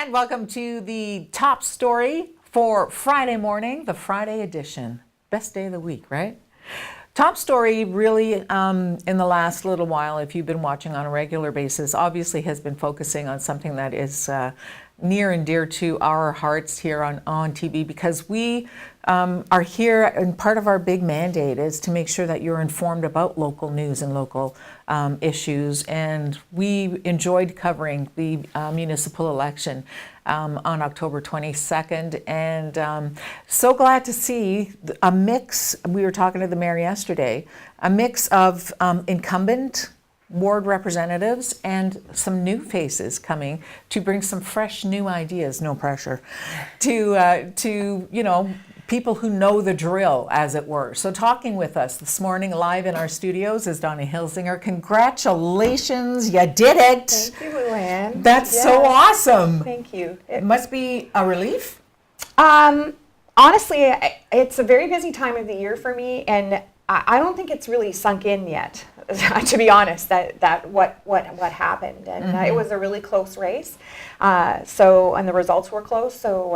And welcome to the top story for Friday morning, the Friday edition. Best day of the week, right? Top story really in the last little while, if you've been watching on a regular basis, obviously has been focusing on something that is near and dear to our hearts here on ONNtv, because we are here, and part of our big mandate is to make sure that you're informed about local news and local issues. And we enjoyed covering the municipal election on October 22nd, and so glad to see a mix. We were talking to the mayor yesterday, a mix of incumbent ward representatives and some new faces coming to bring some fresh new ideas, no pressure, to you know, people who know the drill, as it were. So talking with us this morning live in our studios is Donna Hillsinger. Congratulations, you did it. Thank you, Luann. That's so awesome. Thank you. It must be a relief. Honestly, it's a very busy time of the year for me, and I don't think it's really sunk in yet, to be honest, that what happened. And it was a really close race. And the results were close. So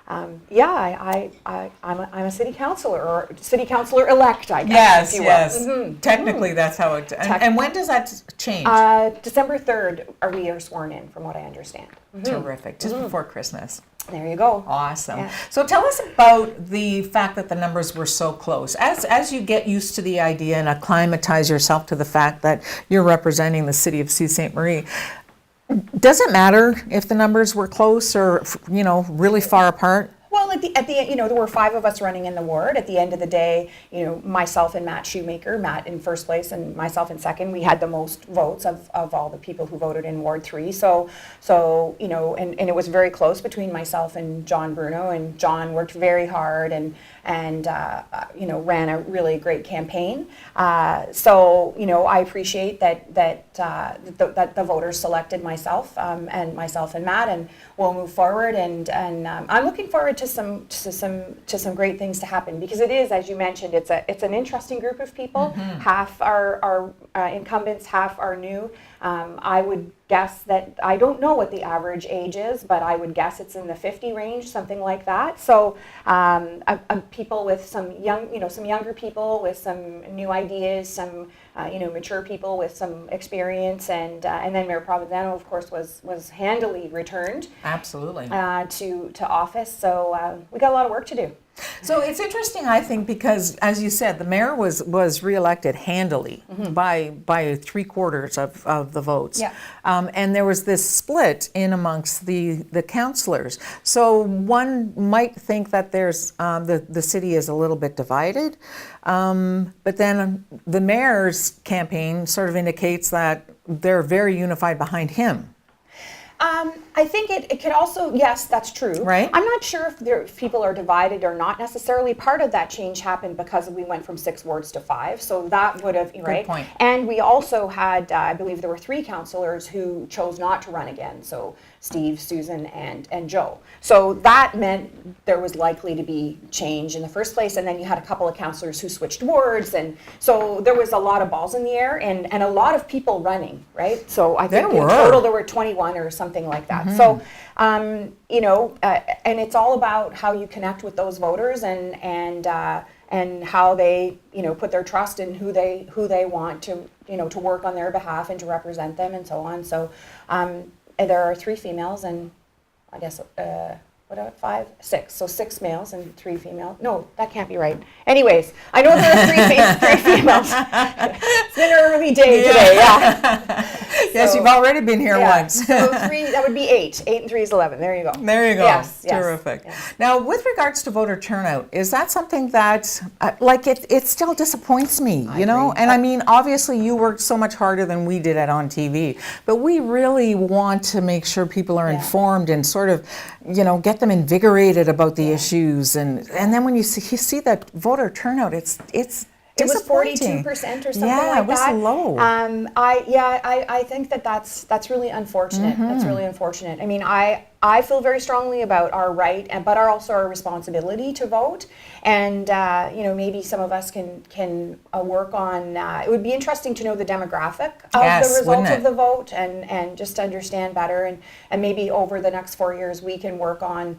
I'm a city councilor, or city councilor elect, I guess. Yes. Technically, that's how it. And when does that change? December 3rd, we are sworn in, from what I understand. Terrific. Just before Christmas. There you go. Awesome. Yeah. So tell us about the fact that the numbers were so close. As you get used to the idea and acclimatize yourself to the fact that you're representing the city of Sault Ste. Marie, does it matter if the numbers were close or, you know, really far apart? Well, at the end, you know, there were 5 of us running in the ward. At the end of the day, you know, myself and Matt Shoemaker, Matt in first place and myself in second, we had the most votes of all the people who voted in Ward 3. So you know, and it was very close between myself and John Bruno, and John worked very hard and you know, ran a really great campaign. So you know, I appreciate that the voters selected myself and Matt, and we'll move forward. And I'm looking forward to some great things to happen, because it is, as you mentioned, it's an interesting group of people. Half are incumbents, half are new. I would guess that, I don't know what the average age is, but I would guess it's in the 50 range, something like that. So people with some younger people with some new ideas, some you know, mature people with some experience, and then Mayor Provenzano, of course, was handily returned. Absolutely. To office. So we got a lot of work to do. So it's interesting, I think, because, as you said, the mayor was reelected handily by 3/4 of the votes. Yeah. And there was this split in amongst the councillors. So one might think that there's the city is a little bit divided, but then the mayor's campaign sort of indicates that they're very unified behind him. I think it could also, yes, that's true. Right. I'm not sure if people are divided or not necessarily. Part of that change happened because we went from 6 wards to 5, so that would have, right? Good point. And we also had, I believe there were 3 councillors who chose not to run again, so Steve, Susan, and Joe. So that meant there was likely to be change in the first place, and then you had a couple of councillors who switched wards, and so there was a lot of balls in the air, and a lot of people running, right? So I think in total there were 21 or something like that. So, you know, and it's all about how you connect with those voters, and how they, you know, put their trust in who they want to, you know, to work on their behalf and to represent them, and so on. So there are 3 females, and I guess 5, 6. So 6 males and 3 females. No, that can't be right. Anyways, I know there are 3 females. It's been an early day today, yeah. Yes, you've already been here once. So 3, that would be 8. 8 and 3 is 11. There you go. There you go. Yes. Terrific. Yes. Now, with regards to voter turnout, is that something that, it still disappoints me, you know? And I mean, obviously you worked so much harder than we did at ONNtv, but we really want to make sure people are informed and sort of, you know, get them invigorated about the issues. And then when you see that voter turnout, it's It was disappointing. 42% or something Yeah, like it was that. low. I think that's really unfortunate. That's really unfortunate. I mean, I feel very strongly about our right, but also our responsibility to vote. And you know, maybe some of us can work on. It would be interesting to know the demographic of Yes, the wouldn't results it? of the vote, and just to understand better. And maybe over the next 4 years, we can work on.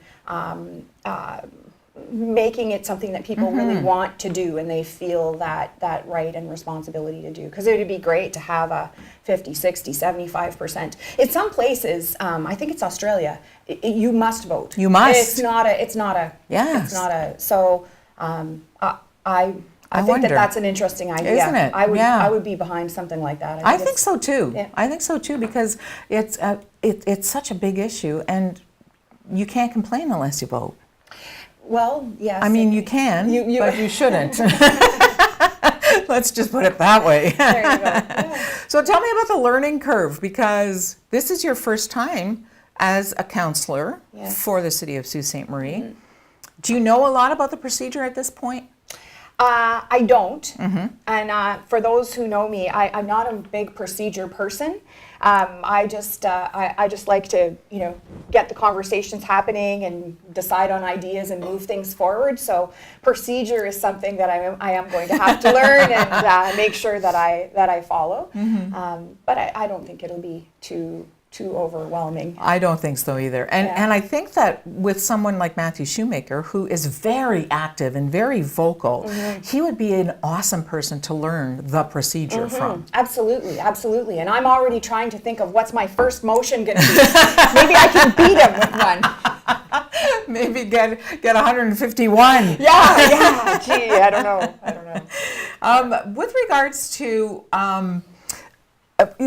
Making it something that people really want to do and they feel that right and responsibility to do, because it would be great to have a 50, 60, 75%. In some places, I think it's Australia, you must vote. You must. It's not a Yes. so I think wonder. that's an interesting idea. Isn't it? I would Yeah. I would be behind something like that. I think so too. Yeah. I think so too, because it's such a big issue, and you can't complain unless you vote. Well, yes. I mean, you can, You- but you shouldn't. Let's just put it that way. There you go. Yeah. So tell me about the learning curve, because this is your first time as a counselor Yeah. for the city of Sault Ste. Marie. Do you know a lot about the procedure at this point? I don't, and for those who know me, I'm not a big procedure person. I just like to, you know, get the conversations happening and decide on ideas and move things forward. So procedure is something that I am going to have to learn and make sure that I follow. But I don't think it'll be too overwhelming. I don't think so either. And I think that with someone like Matthew Shoemaker, who is very active and very vocal, he would be an awesome person to learn the procedure from. Absolutely, absolutely. And I'm already trying to think of what's my first motion going to be. Maybe I can beat him with one. Maybe get 151. Yeah. Gee, I don't know. With regards to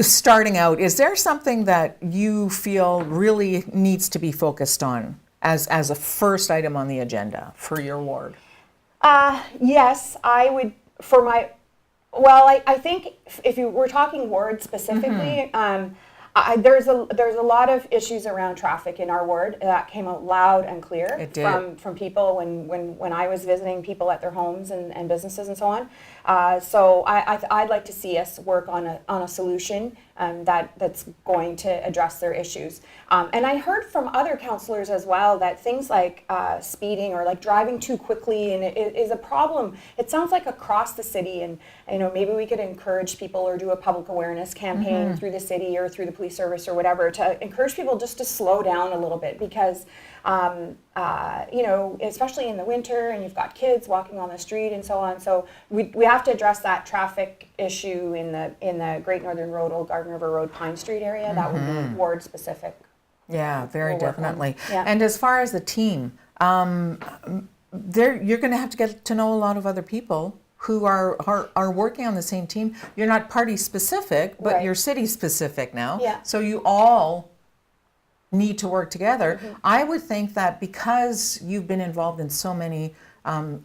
starting out, is there something that you feel really needs to be focused on as a first item on the agenda for your ward? Yes, I would. For my, well, I think if you were talking ward specifically, there's a lot of issues around traffic in our ward that came out loud and clear. It did. From people when I was visiting people at their homes and businesses and so on. So I'd like to see us work on a solution that's going to address their issues. And I heard from other counselors as well that things like speeding or like driving too quickly and it is a problem. It sounds like across the city, and you know, maybe we could encourage people or do a public awareness campaign through the city or through the police service or whatever to encourage people just to slow down a little bit, because you know, especially in the winter and you've got kids walking on the street and so on. So we have to address that traffic issue in the Great Northern Road, Old Garden River Road, Pine Street area. That would be ward specific. Yeah, very We'll work on. definitely. Yeah. And as far as the team, you're going to have to get to know a lot of other people who are working on the same team. You're not party specific, but Right. you're city specific now. Yeah. So you all need to work together. I would think that because you've been involved in so many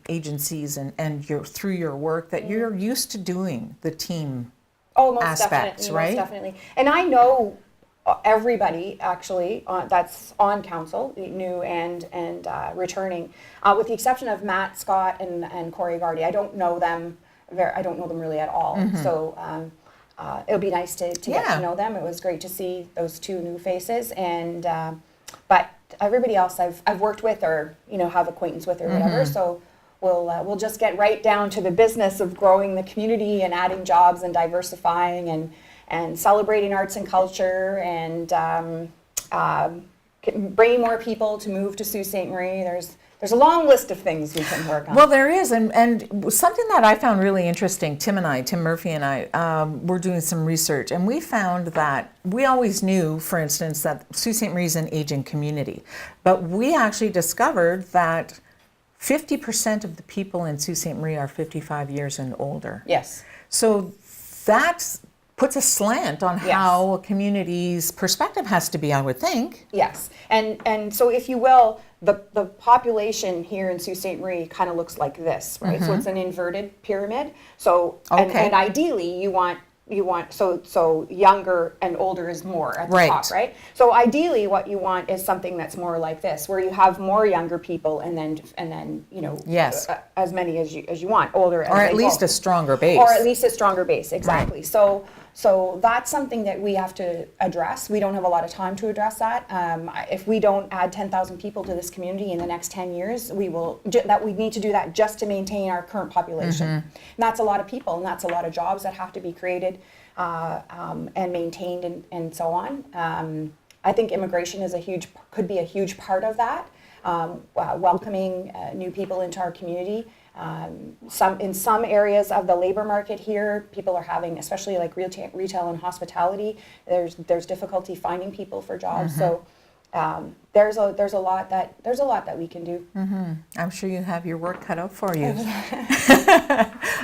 agencies and through your work, that you're used to doing the team. Oh, most aspects, definitely, right? most definitely. And I know everybody actually that's on council, new and returning, with the exception of Matt Scott and Corey Gardy. I don't know them really at all. So it'll be nice to get to know them. It was great to see those two new faces, and but everybody else I've worked with or have acquaintance with or whatever. So we'll just get right down to the business of growing the community and adding jobs and diversifying and celebrating arts and culture and bringing more people to move to Sault Ste. Marie. There's a long list of things we can work on. Well, there is, and something that I found really interesting, Tim Murphy and I, were doing some research, and we found that we always knew, for instance, that Sault Ste. Marie is an aging community, but we actually discovered that 50% of the people in Sault Ste. Marie are 55 years and older. Yes. So that puts a slant on how a community's perspective has to be, I would think. Yes, and so if you will, the population here in Sault Ste. Marie kind of looks like this, right? So it's an inverted pyramid. So and ideally you want so younger and older is more at the Right. top, right? So ideally, what you want is something that's more like this, where you have more younger people, and then Yes. as many as you want, older as Or at they least go. a stronger base. Or at least a stronger base, exactly. So that's something that we have to address. We don't have a lot of time to address that. If we don't add 10,000 people to this community in the next 10 years, we need to do that just to maintain our current population. And that's a lot of people, and that's a lot of jobs that have to be created and maintained and so on. I think immigration could be a huge part of that, welcoming new people into our community. In some areas of the labor market here, people are having, especially like retail and hospitality, there's difficulty finding people for jobs. So there's a lot that we can do. I'm sure you have your work cut out for you.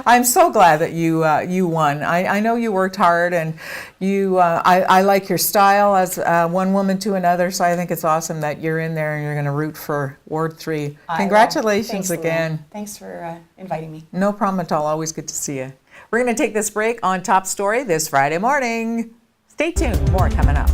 I'm so glad that you won. I know you worked hard, and I like your style as one woman to another. So I think it's awesome that you're in there and you're going to root for Ward 3. Congratulations Thanks, again. Luann. Thanks for inviting me. No problem at all. Always good to see you. We're going to take this break on Top Story this Friday morning. Stay tuned. More coming up.